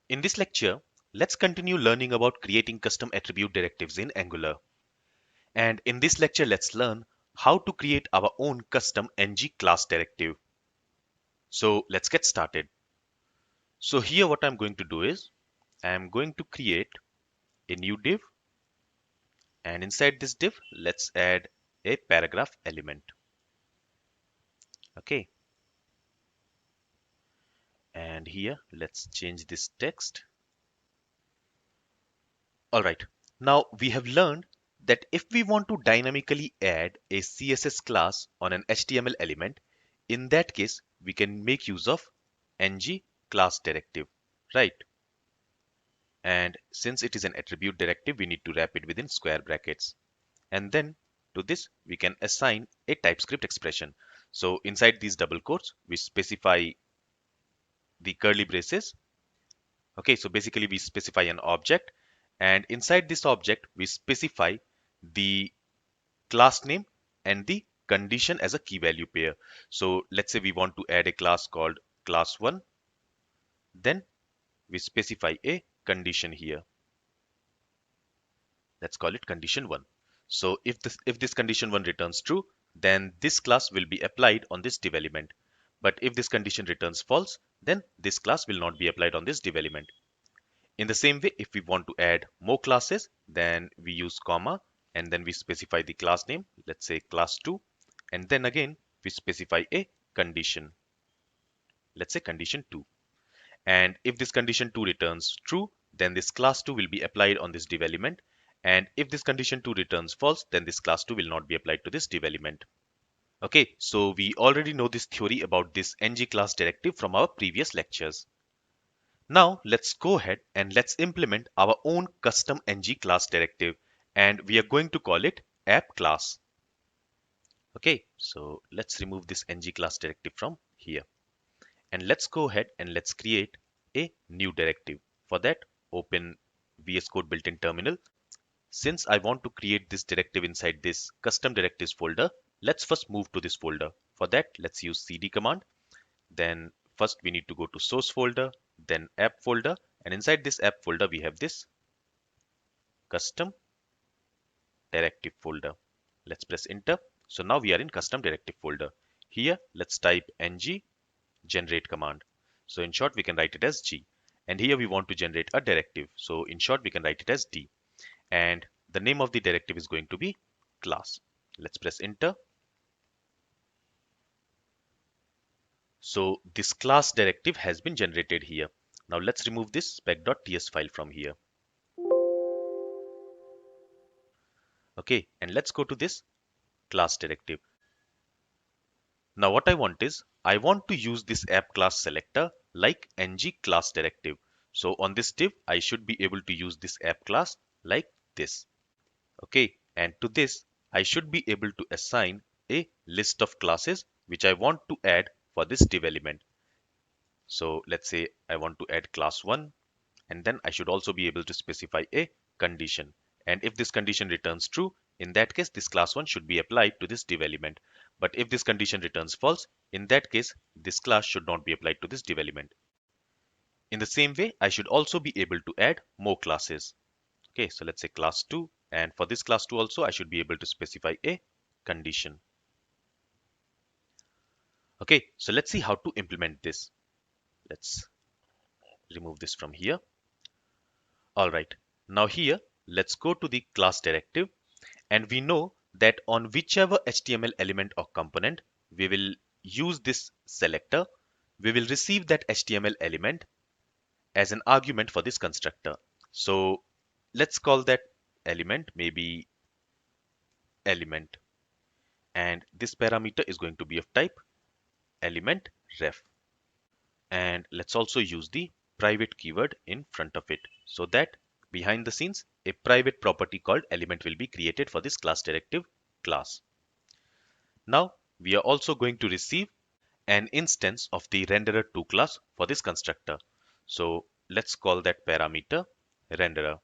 In this lecture, let's continue learning about creating custom attribute directives in Angular. And in this lecture, let's learn how to create our own custom ngClass directive. So let's get started. So here what I'm going to do is I'm going to create a new div, and inside this div, let's add a paragraph element. Okay. And here, let's change this text. All right. Now we have learned that if we want to dynamically add a CSS class on an HTML element, in that case, we can make use of ngClass directive, right? And since it is an attribute directive, we need to wrap it within square brackets. And then to this, we can assign a TypeScript expression. So inside these double quotes, we specify the curly braces. Okay, so basically we specify an object, and inside this object, we specify the class name and the condition as a key value pair. So let's say we want to add a class called class1, then we specify a condition here. Let's call it condition1. So if this condition1 returns true, then this class will be applied on this div element. But if this condition returns false, then this class will not be applied on this div element. In the same way, if we want to add more classes, then we use comma and then we specify the class name, let's say class2, and then again we specify a condition, let's say condition2. And if this condition2 returns true, then this class2 will be applied on this div element. And if this condition2 returns false, then this class2 will not be applied to this div element. Okay, so we already know this theory about this ngClass directive from our previous lectures. Now let's go ahead and let's implement our own custom ngClass directive, and we are going to call it appClass. Okay, so let's remove this ngClass directive from here, and let's go ahead and let's create a new directive. For that, open VS Code built-in terminal. Since I want to create this directive inside this custom directives folder, let's first move to this folder. For that, let's use cd command. Then first we need to go to source folder, then app folder, and inside this app folder we have this custom directive folder. Let's press enter. So now we are in custom directive folder. Here let's type ng generate command. So in short we can write it as G. And here we want to generate a directive. So in short we can write it as D. And the name of the directive is going to be class. Let's press enter. So this class directive has been generated here. Now let's remove this spec.ts file from here. Okay, and let's go to this class directive. Now what I want is, I want to use this app class selector like ngClass directive. So on this div, I should be able to use this app class like this. Okay, and to this, I should be able to assign a list of classes which I want to add for this div element. So let's say I want to add class 1, and then I should also be able to specify a condition. And if this condition returns true, in that case, this class 1 should be applied to this div element. But if this condition returns false, in that case, this class should not be applied to this div element. In the same way, I should also be able to add more classes. Okay, so let's say class 2, and for this class 2 also, I should be able to specify a condition. Okay, so let's see how to implement this. Let's remove this from here. All right, now here, let's go to the class directive, and we know that on whichever HTML element or component we will use this selector, we will receive that HTML element as an argument for this constructor. So let's call that element maybe element, and this parameter is going to be of type element ref. And let's also use the private keyword in front of it, so that behind the scenes a private property called element will be created for this class directive class. Now we are also going to receive an instance of the renderer2 class for this constructor. So let's call that parameter renderer,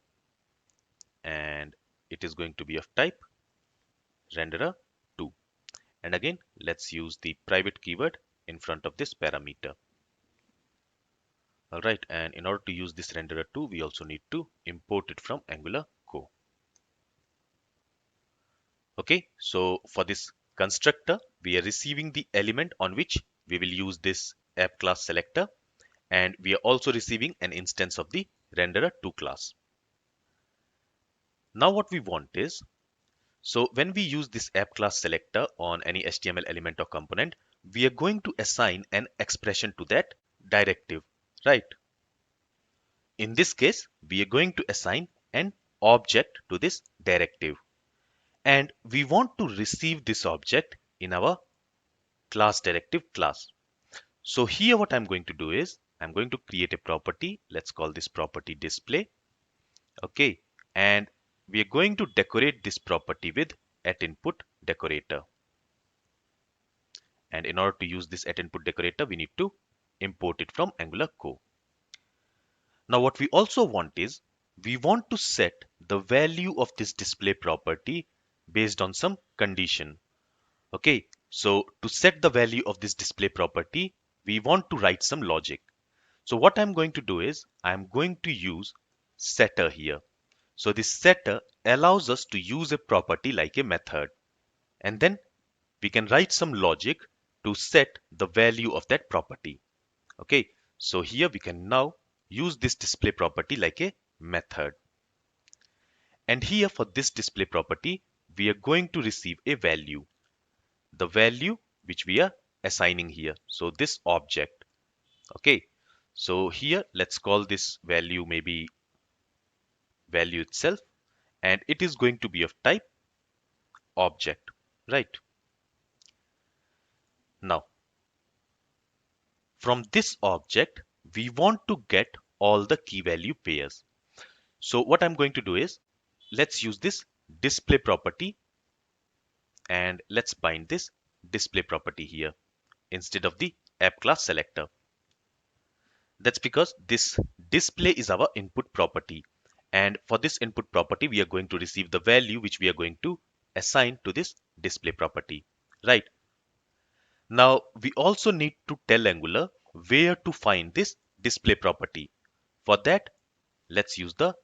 and it is going to be of type renderer2. And again, let's use the private keyword in front of this parameter. All right, and in order to use this renderer too, we also need to import it from Angular Core. Okay, so for this constructor, we are receiving the element on which we will use this app class selector, and we are also receiving an instance of the renderer2 class. Now what we want is, so when we use this app class selector on any HTML element or component, we are going to assign an expression to that directive, right? In this case, we are going to assign an object to this directive, and we want to receive this object in our class directive class. So here what I'm going to do is I'm going to create a property. Let's call this property display. Okay, and we are going to decorate this property with @input decorator. And in order to use this @input decorator, we need to import it from Angular Core. Now what we also want is we want to set the value of this display property based on some condition. Okay, so to set the value of this display property, we want to write some logic. So what I'm going to do is I'm going to use setter here. So this setter allows us to use a property like a method, and then we can write some logic to set the value of that property. Okay, so here we can now use this display property like a method. And here for this display property, we are going to receive a value, the value which we are assigning here. So this object. Okay, so here let's call this value maybe value itself, and it is going to be of type object, right? Now, from this object, we want to get all the key value pairs. So what I'm going to do is, let's use this display property, and let's bind this display property here instead of the app class selector. That's because this display is our input property. And for this input property, we are going to receive the value which we are going to assign to this display property, right? Now, we also need to tell Angular where to find this display property. For that, let's use the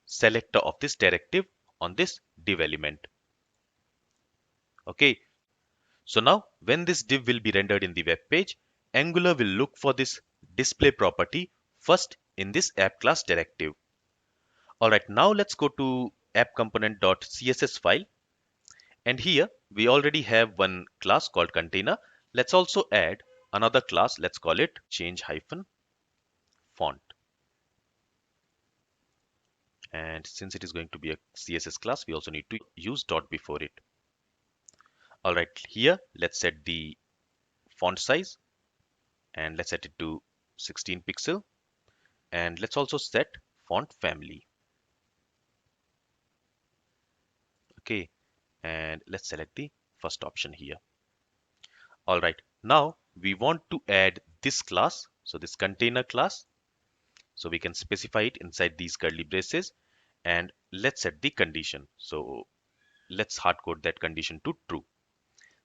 selector of this directive on this div element. Okay, so now when this div will be rendered in the web page, Angular will look for this display property first in this app class directive. All right, now let's go to appcomponent.css file. And here we already have one class called container. Let's also add another class. Let's call it change-font. And since it is going to be a CSS class, we also need to use dot before it. All right, here let's set the font size, and let's set it to 16 pixel. And let's also set font family. Okay, and let's select the first option here. All right, now we want to add this class, so this container class. So we can specify it inside these curly braces, and let's set the condition. So let's hard code that condition to true.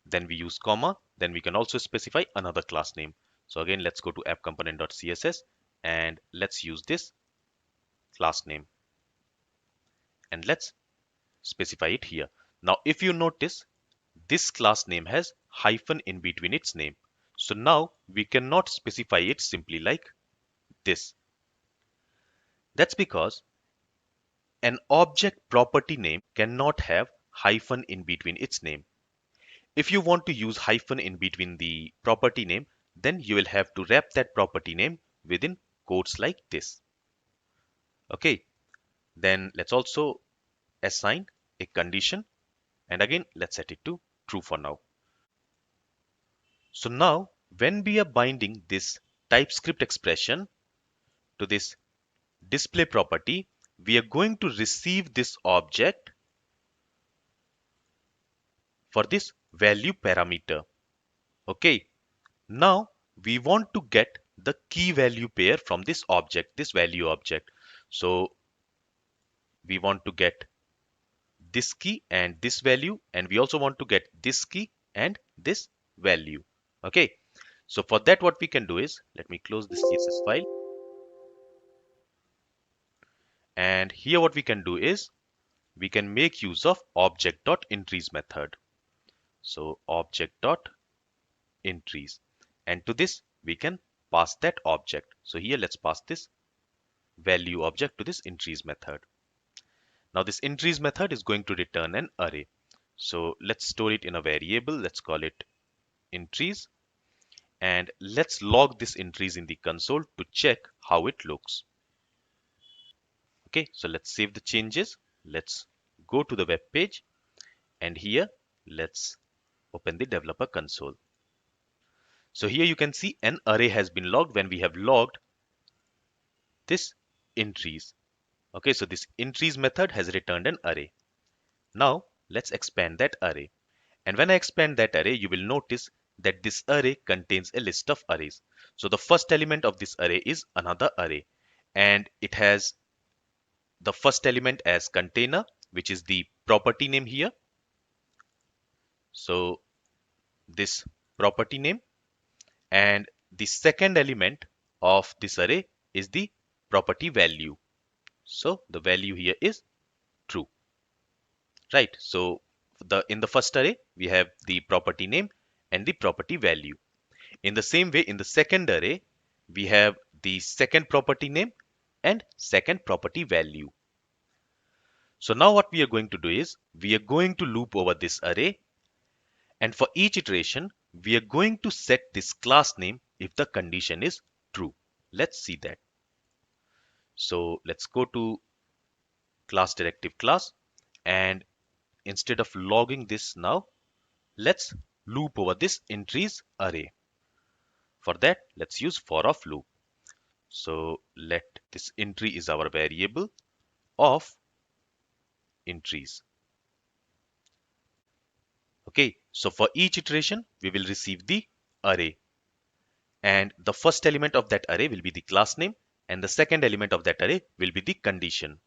Then we use comma, then we can also specify another class name. So again, let's go to appcomponent.css and let's use this class name, and let's specify it here. Now, if you notice, this class name has hyphen in between its name. So now we cannot specify it simply like this. That's because an object property name cannot have hyphen in between its name. If you want to use hyphen in between the property name, then you will have to wrap that property name within quotes like this. Okay, then let's also assign a condition, and again let's set it to true for now. So now when we are binding this TypeScript expression to this display property, we are going to receive this object for this value parameter. Okay, now we want to get the key value pair from this object, this value object. So we want to get this key and this value, and we also want to get this key and this value. Okay, so for that what we can do is, let me close this CSS file. And here what we can do is we can make use of object.entries method. So object.entries, and to this we can pass that object. So here let's pass this value object to this entries method. Now this entries method is going to return an array. So let's store it in a variable. Let's call it entries, and let's log this entries in the console to check how it looks. Okay, so let's save the changes. Let's go to the web page, and here let's open the developer console. So here you can see an array has been logged when we have logged this entries. Okay, so this entries method has returned an array. Now let's expand that array. And when I expand that array, you will notice that this array contains a list of arrays. So the first element of this array is another array, and it has the first element as container, which is the property name here. So this property name, and the second element of this array is the property value. So the value here is true, right? So in the first array we have the property name and the property value. In the same way, in the second array we have the second property name and second property value. So now what we are going to do is we are going to loop over this array, and for each iteration we are going to set this class name if the condition is true. Let's see that. So let's go to class directive class, and instead of logging this now, let's loop over this entries array. For that, let's use for of loop. So let this entry is our variable of entries. Okay, so for each iteration we will receive the array, and the first element of that array will be the class name, and the second element of that array will be the condition.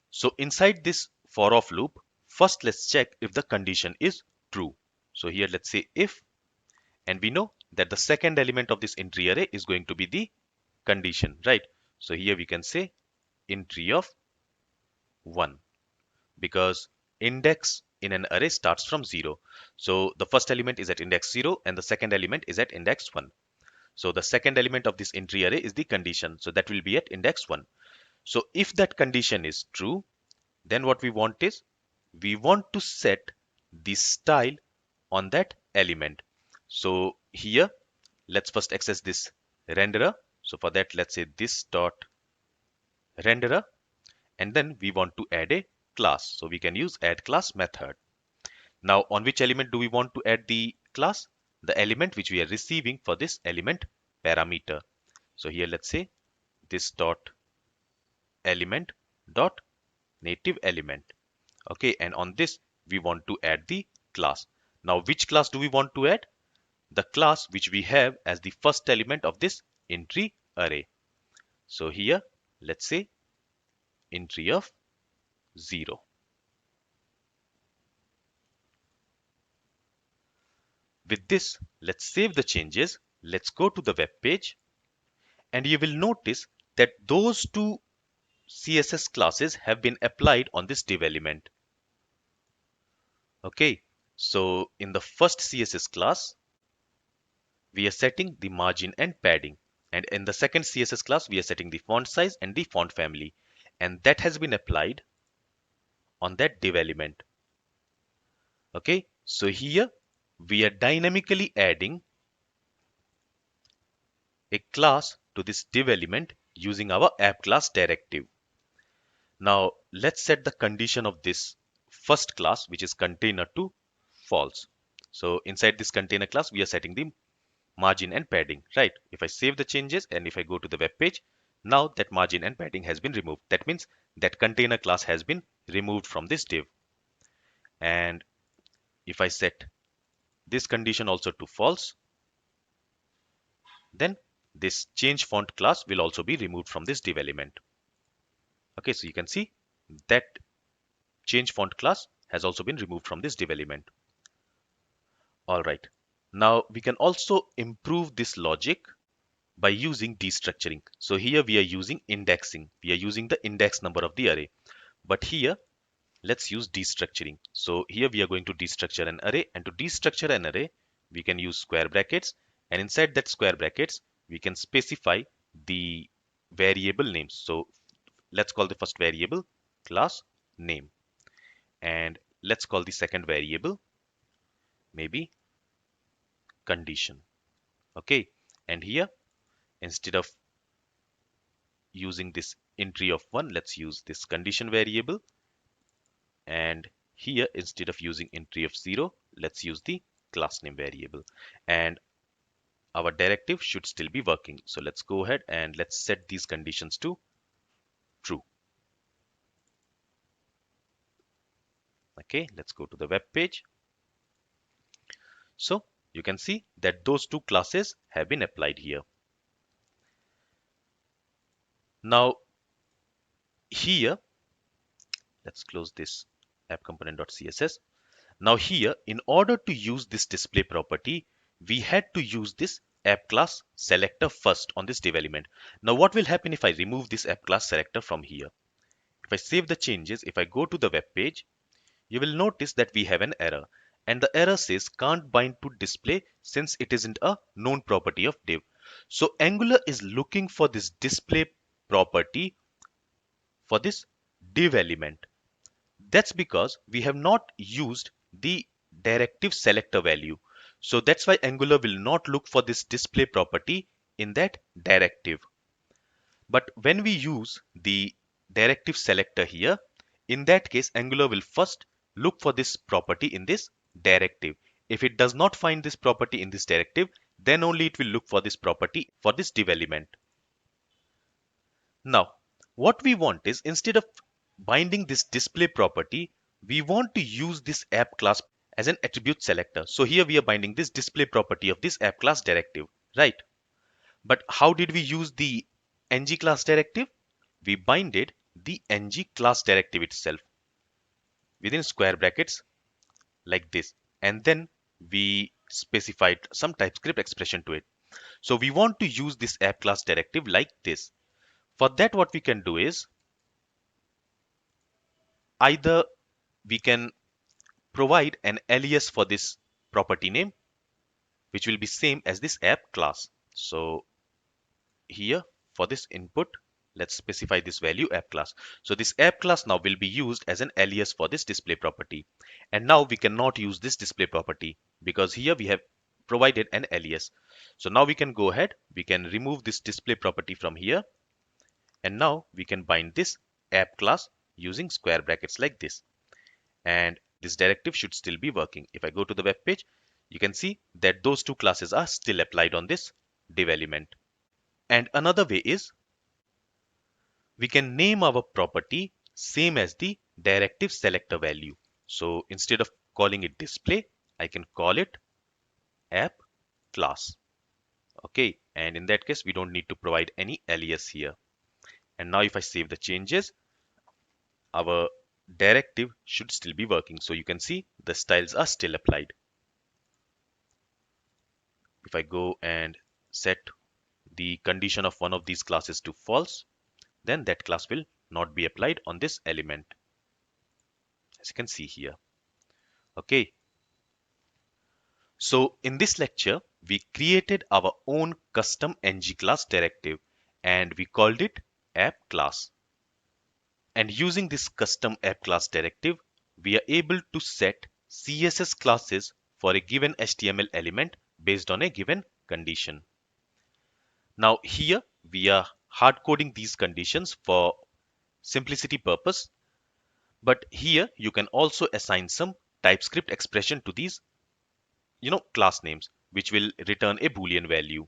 So inside this for of loop, first let's check if the condition is true. So here let's say if, and we know that the second element of this entry array is going to be the condition, right? So here we can say entry of 1, because index in an array starts from 0. So the first element is at index 0 and the second element is at index 1. So the second element of this entry array is the condition, so that will be at index 1. So if that condition is true, then what we want is we want to set the style on that element. So here let's first access this renderer. So for that, let's say this dot renderer, and then we want to add a class. So we can use add class method. Now on which element do we want to add the class? The element which we are receiving for this element parameter. So here let's say this dot element dot native element. Okay, and on this we want to add the class. Now which class do we want to add? The class which we have as the first element of this entry array. So here let's say entry of 0. With this, let's save the changes. Let's go to the web page, and you will notice that those two CSS classes have been applied on this div element. Okay, so in the first CSS class, we are setting the margin and padding, and in the second CSS class, we are setting the font size and the font family, and that has been applied on that div element. Okay, so here we are dynamically adding a class to this div element using our appClass directive. Now let's set the condition of this first class, which is container, to false. So inside this container class, we are setting the margin and padding, right? If I save the changes and if I go to the web page, now that margin and padding has been removed. That means that container class has been removed from this div. And if I set this condition also to false, then this change font class will also be removed from this div element. Okay, so you can see that change font class has also been removed from this div element. All right, now we can also improve this logic by using destructuring. So here we are using indexing. We are using the index number of the array. But here, let's use destructuring. So here we are going to destructure an array, and to destructure an array, we can use square brackets, and inside that square brackets, we can specify the variable names. So let's call the first variable class name, and let's call the second variable maybe condition. Okay, and here instead of using this entry of 1, let's use this condition variable, and here instead of using entry of 0, let's use the class name variable, and our directive should still be working. So let's go ahead and let's set these conditions to true. Okay, let's go to the web page. So you can see that those two classes have been applied here. Now here, let's close this app component.css. Now here, in order to use this display property, we had to use this appClass selector first on this div element. Now what will happen if I remove this appClass selector from here? If I save the changes, if I go to the web page, you will notice that we have an error. And the error says can't bind to display since it isn't a known property of div. So Angular is looking for this display property for this div element. That's because we have not used the directive selector value. So that's why Angular will not look for this display property in that directive. But when we use the directive selector here, in that case, Angular will first look for this property in this directive. If it does not find this property in this directive, then only it will look for this property for this div element. Now, what we want is instead of binding this display property, we want to use this app class as an attribute selector. So here we are binding this display property of this app class directive, right? But how did we use the ngClass directive? We binded the ngClass directive itself within square brackets like this, and then we specified some TypeScript expression to it. So we want to use this app class directive like this. For that, what we can do is either we can provide an alias for this property name, which will be same as this app class. So here for this input, let's specify this value app class. So this app class now will be used as an alias for this display property. And now we cannot use this display property because here we have provided an alias. So now we can go ahead, we can remove this display property from here. And now we can bind this app class using square brackets like this. And this directive should still be working. If I go to the web page, you can see that those two classes are still applied on this div element. And another way is we can name our property same as the directive selector value. So instead of calling it display, I can call it app class. Okay, and in that case, we don't need to provide any alias here. And now if I save the changes, our directive should still be working. So you can see the styles are still applied. If I go and set the condition of one of these classes to false, then that class will not be applied on this element, as you can see here. Okay. So in this lecture, we created our own custom ngClass directive and we called it appClass. And using this custom appClass directive, we are able to set CSS classes for a given HTML element based on a given condition. Now here we are hard coding these conditions for simplicity purpose, but here you can also assign some TypeScript expression to these class names, which will return a Boolean value.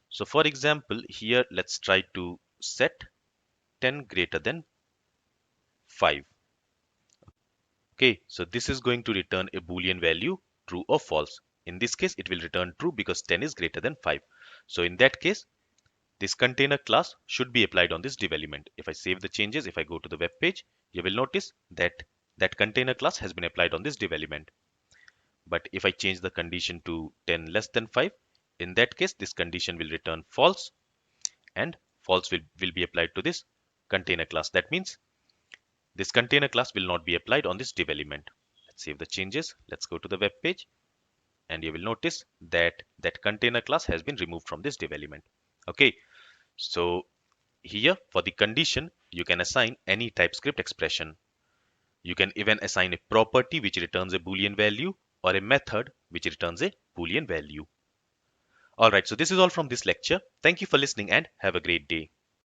So for example, here let's try to set 10 greater than 5. Okay, so this is going to return a Boolean value, true or false. In this case, it will return true because 10 is greater than 5. So in that case, this container class should be applied on this div element. If I save the changes, if I go to the web page, you will notice that that container class has been applied on this div element. But if I change the condition to 10 less than 5, In that case, this condition will return false, and false will be applied to this container class. That means this container class will not be applied on this div element. Let's save the changes. Let's go to the web page, and you will notice that that container class has been removed from this div element. Okay, so here for the condition, you can assign any TypeScript expression. You can even assign a property which returns a Boolean value, or a method which returns a Boolean value. Alright, so this is all from this lecture. Thank you for listening and have a great day.